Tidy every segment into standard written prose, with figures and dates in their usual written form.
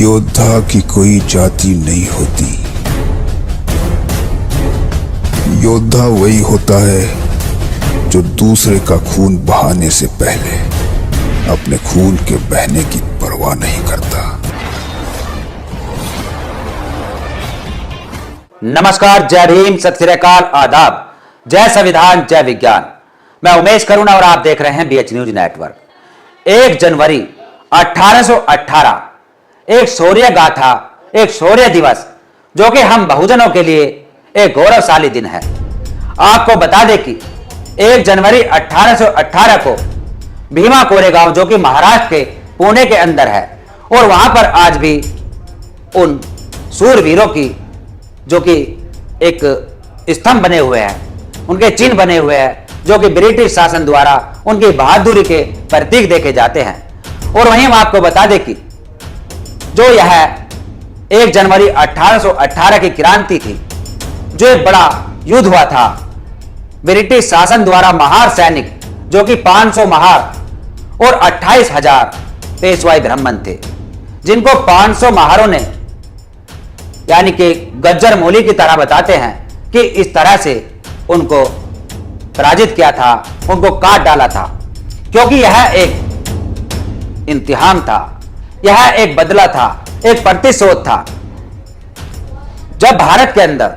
योद्धा की कोई जाति नहीं होती। योद्धा वही होता है जो दूसरे का खून बहाने से पहले अपने खून के बहने की परवाह नहीं करता। नमस्कार, जय भीम, सत श्री अकाल, आदाब, जय संविधान, जय विज्ञान। मैं उमेश करुणा और आप देख रहे हैं BH न्यूज नेटवर्क। 1 जनवरी 1818 एक शौर्य गाथा, एक शौर्य दिवस जो कि हम बहुजनों के लिए एक गौरवशाली दिन है। आपको बता दें कि 1 जनवरी 1818 को भीमा कोरेगांव जो कि महाराष्ट्र के पुणे के अंदर है और वहां पर आज भी उन सूरवीरों की जो कि एक स्तंभ बने हुए हैं, उनके चिन्ह बने हुए हैं जो कि ब्रिटिश शासन द्वारा उनकी बहादुरी के प्रतीक देखे जाते हैं। और वहीं हम आपको बता दें कि जो यह 1 जनवरी 1818 की क्रांति थी, जो एक बड़ा युद्ध हुआ था ब्रिटिश शासन द्वारा, महार सैनिक जो कि 500 महार और 28,000 पेशवाई ब्राह्मण थे, जिनको 500 महारों ने यानी कि गज्जर मौली की तरह बताते हैं कि इस तरह से उनको पराजित किया था, उनको काट डाला था, क्योंकि यह एक इम्तिहान था, यह एक बदला था, एक प्रतिशोध था। जब भारत के अंदर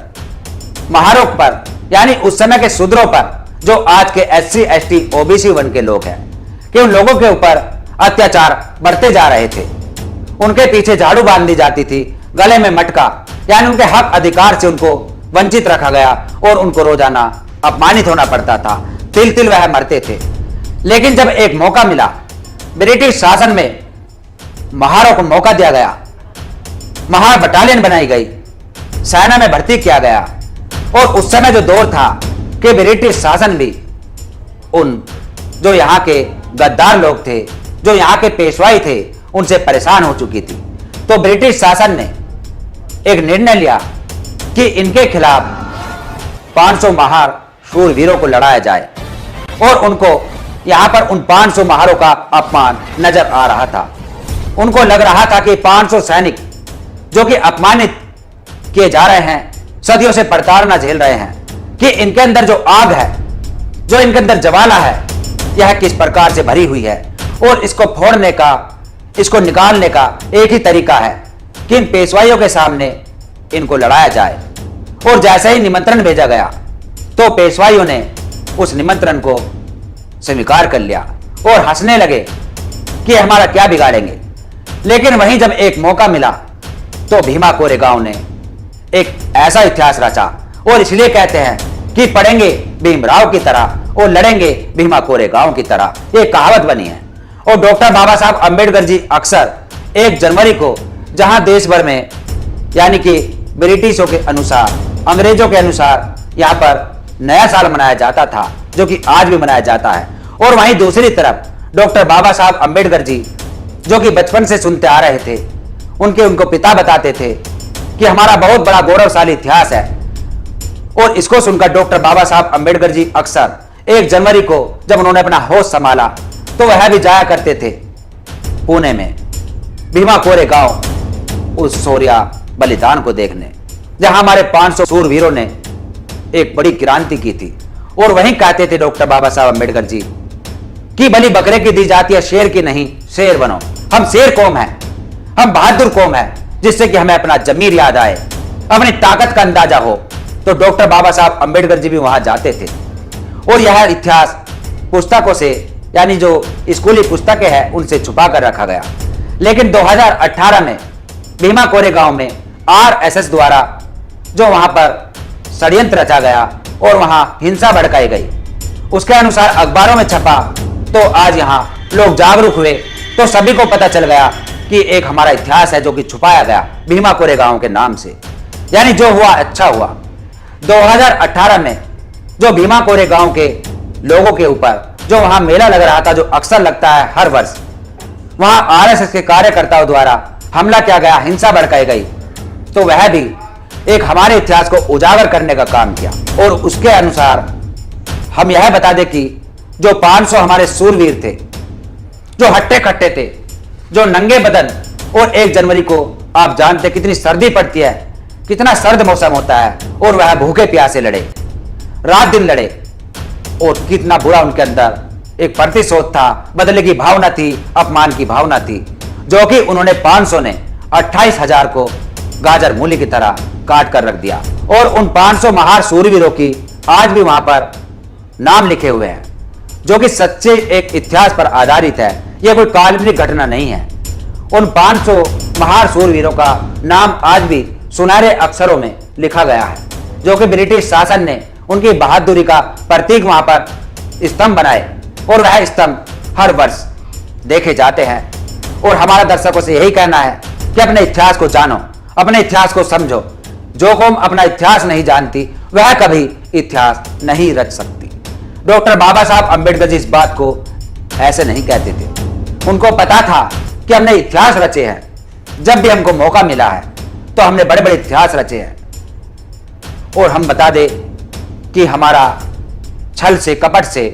महारों पर यानी उस समय के शूद्रों पर, जो आज के SC ST OBC वर्ग के लोग हैं, कि उन लोगों के ऊपर अत्याचार बढ़ते जा रहे थे, उनके पीछे झाड़ू बांध दी जाती थी, गले में मटका, यानी उनके हक अधिकार से उनको वंचित रखा गया और उनको रोजाना अपमानित होना पड़ता था, तिल तिल वह मरते थे। लेकिन जब एक मौका मिला, ब्रिटिश शासन में महारों को मौका दिया गया, महार बटालियन बनाई गई, सेना में भर्ती किया गया, और उस समय जो दौर था कि ब्रिटिश शासन भी उन जो यहाँ के गद्दार लोग थे, जो यहाँ के पेशवाई थे, उनसे परेशान हो चुकी थी। तो ब्रिटिश शासन ने एक निर्णय लिया कि इनके खिलाफ 500 महार शूरवीरों को लड़ाया जाए, और उनको यहां पर उन 500 महारों का अपमान नजर आ रहा था। उनको लग रहा था कि 500 सैनिक जो कि अपमानित किए जा रहे हैं, सदियों से प्रताड़ना झेल रहे हैं, कि इनके अंदर जो आग है, जो इनके अंदर ज्वाला है, यह किस प्रकार से भरी हुई है, और इसको फोड़ने का, इसको निकालने का एक ही तरीका है कि इन पेशवाइयों के सामने इनको लड़ाया जाए। और जैसे ही निमंत्रण भेजा गया तो पेशवाइयों ने उस निमंत्रण को स्वीकार कर लिया और हंसने लगे कि हमारा क्या बिगाड़ेंगे। लेकिन वहीं जब एक मौका मिला तो भीमा कोरेगांव ने एक ऐसा इतिहास रचा, और इसलिए कहते हैं कि पढ़ेंगे भीमराव की तरह और लड़ेंगे भीमा कोरेगांव की तरह, ये कहावत बनी है। और डॉक्टर बाबा साहब अंबेडकर जी अक्सर 1 जनवरी को, जहां देश भर में यानी कि ब्रिटिशों के अनुसार, अंग्रेजों के अनुसार यहां पर नया साल मनाया जाता था, जो कि आज भी मनाया जाता है, और वहीं दूसरी तरफ डॉक्टर बाबा साहब अंबेडकर जी जो कि बचपन से सुनते आ रहे थे, उनको पिता बताते थे कि हमारा बहुत बड़ा गौरवशाली इतिहास है। और इसको सुनकर डॉक्टर बाबा साहब अंबेडकर जी अक्सर 1 जनवरी को जब उन्होंने अपना होश संभाला तो वह भी जाया करते थे पुणे में भीमा कोरेगांव उस शौर्य बलिदान को देखने, जहां हमारे 500 शूरवीरों ने एक बड़ी क्रांति की थी। और वहीं कहते थे डॉक्टर बाबा साहब अंबेडकर जी कि बलि बकरे की दी जाती है, शेर की नहीं, शेर बनो। हम शेर कौम है, हम बहादुर कौम है, जिससे कि हमें अपना जमीर याद आए, अपनी ताकत का अंदाजा हो। तो डॉक्टर बाबा साहब अंबेडकर जी भी वहां जाते थे। और यह इतिहास पुस्तकों से, यानी जो स्कूली पुस्तकें हैं, उनसे छुपा कर रखा गया। लेकिन 2018 में भीमा कोरेगांव में RSS द्वारा जो वहां पर षड्यंत्र रचा गया और वहां हिंसा भड़काई गई, उसके अनुसार अखबारों में छपा, तो आज यहां लोग जागरूक हुए, तो सभी को पता चल गया कि एक हमारा इतिहास है जो कि छुपाया गया भीमा कोरेगांव के नाम से। यानी जो हुआ अच्छा हुआ। 2018 में जो भीमा कोरेगांव के लोगों के ऊपर जो वहां मेला लग रहा था, जो अक्सर लगता है हर वर्ष, वहां RSS के कार्यकर्ताओं द्वारा हमला किया गया, हिंसा भड़काई गई, तो वह भी एक हमारे इतिहास को उजागर करने का काम किया। और उसके अनुसार हम यह बता दें कि जो 500 हमारे सूरवीर थे, जो हट्टे कट्टे थे, जो नंगे बदन और 1 जनवरी को आप जानते कितनी सर्दी पड़ती है, कितना सर्द मौसम होता है, और वह भूखे प्यासे लड़े, रात दिन लड़े, और कितना बुरा उनके अंदर एक प्रतिशोध था, बदले की भावना थी, अपमान की भावना थी, जो कि उन्होंने 500 ने 28,000 को गाजर मूली की तरह काट कर रख दिया। और उन 500 महान सूरवीरों की आज भी वहां पर नाम लिखे हुए हैं, जो कि सच्चे एक इतिहास पर आधारित है, यह कोई काल्पनिक घटना नहीं है। उन 500 महान सूरवीरों का नाम आज भी सुनहरे अक्षरों में लिखा गया है, जो कि ब्रिटिश शासन ने उनकी बहादुरी का प्रतीक वहां पर स्तंभ बनाए, और वह स्तंभ हर वर्ष देखे जाते हैं। और हमारा दर्शकों से यही कहना है कि अपने इतिहास को जानो, अपने इतिहास को समझो। जो कौम अपना इतिहास नहीं जानती वह कभी इतिहास नहीं रच सकती। डॉक्टर बाबा साहब अंबेडकर जी इस बात को ऐसे नहीं कहते थे। उनको पता था कि हमने इतिहास रचे हैं। जब भी हमको मौका मिला है तो हमने बड़े बड़े इतिहास रचे हैं। और हम बता दें कि हमारा छल से कपट से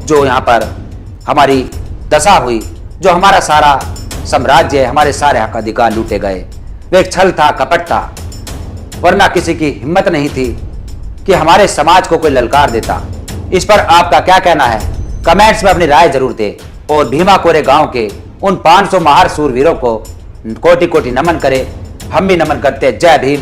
जो यहाँ पर हमारी दशा हुई, जो हमारा सारा साम्राज्य, हमारे सारे हक अधिकार लूटे गए, वे एक छल था, कपट था। वरना किसी की हिम्मत नहीं थी कि हमारे समाज को कोई ललकार देता। इस पर आपका क्या कहना है? कमेंट्स में अपनी राय जरूर दें। और भीमा कोरे गांव के उन 500 महान सूरवीरों को कोटि कोटि नमन करें। हम भी नमन करते हैं। जय भीम।